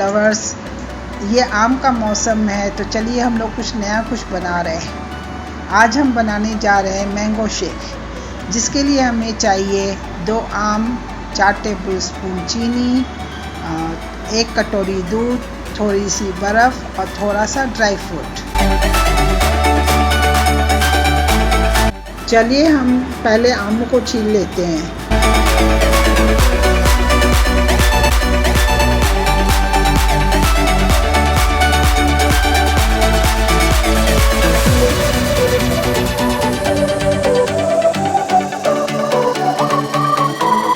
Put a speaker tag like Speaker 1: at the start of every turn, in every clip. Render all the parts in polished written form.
Speaker 1: Lovers, ये आम का मौसम है तो चलिए हम लोग कुछ नया कुछ बना रहे हैं। आज हम बनाने जा रहे हैं मैंगो शेक, जिसके लिए हमें चाहिए 2 आम, 4 टेबलस्पून चीनी, 1 कटोरी दूध, थोड़ी सी बर्फ़ और थोड़ा सा ड्राई फ्रूट। चलिए हम पहले आम को छील लेते हैं।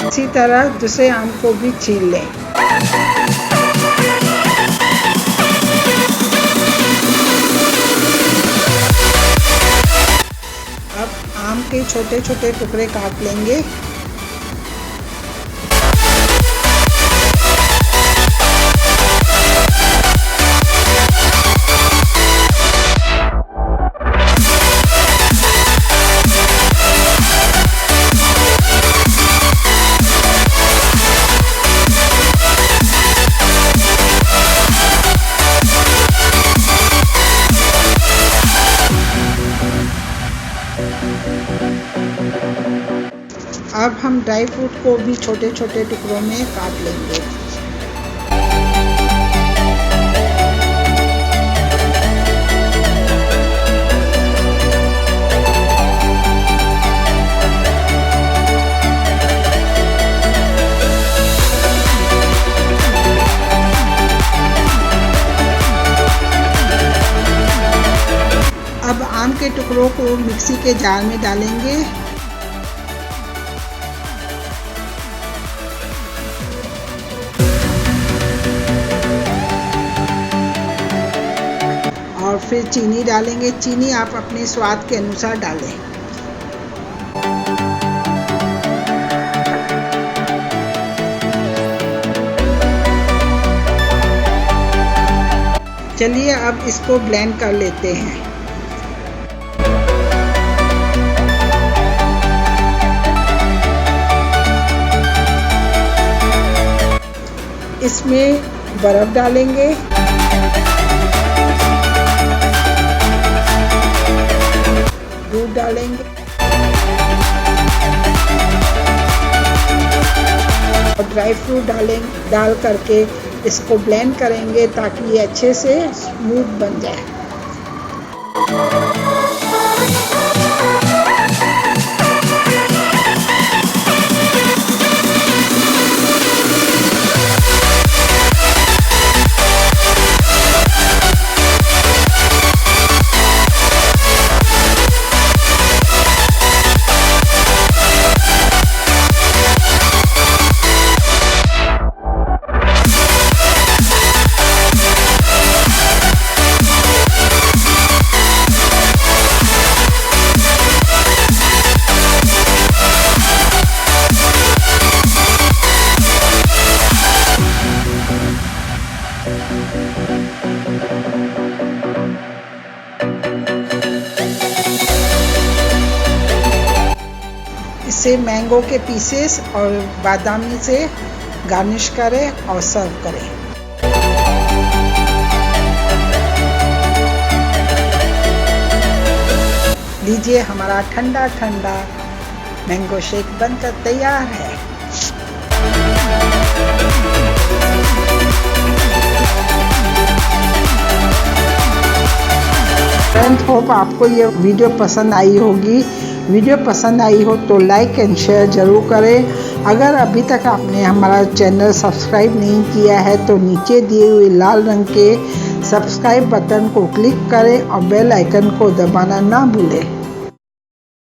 Speaker 1: इसी तरह दूसरे आम को भी छील लें। अब आम के छोटे छोटे टुकड़े काट लेंगे। अब हम ड्राई फ्रूट को भी छोटे छोटे टुकड़ों में काट लेंगे। अब आम के टुकड़ों को मिक्सी के जार में डालेंगे। और फिर चीनी डालेंगे। चीनी आप अपने स्वाद के अनुसार डालें। चलिए अब इसको ब्लेंड कर लेते हैं। इसमें बर्फ डालेंगे, दूध डालेंगे और ड्राई फ्रूट डाल करके इसको ब्लेंड करेंगे ताकि ये अच्छे से स्मूथ बन जाए। इसे मैंगो के पीसेस और बादामी से गार्निश करें और सर्व करें। लीजिए, हमारा ठंडा ठंडा मैंगो शेक बनकर तैयार है। फ्रेंड्स, होप आपको ये वीडियो पसंद आई होगी। वीडियो पसंद आई हो तो लाइक एंड शेयर ज़रूर करें। अगर अभी तक आपने हमारा चैनल सब्सक्राइब नहीं किया है तो नीचे दिए हुए लाल रंग के सब्सक्राइब बटन को क्लिक करें और बेल आइकन को दबाना ना भूलें।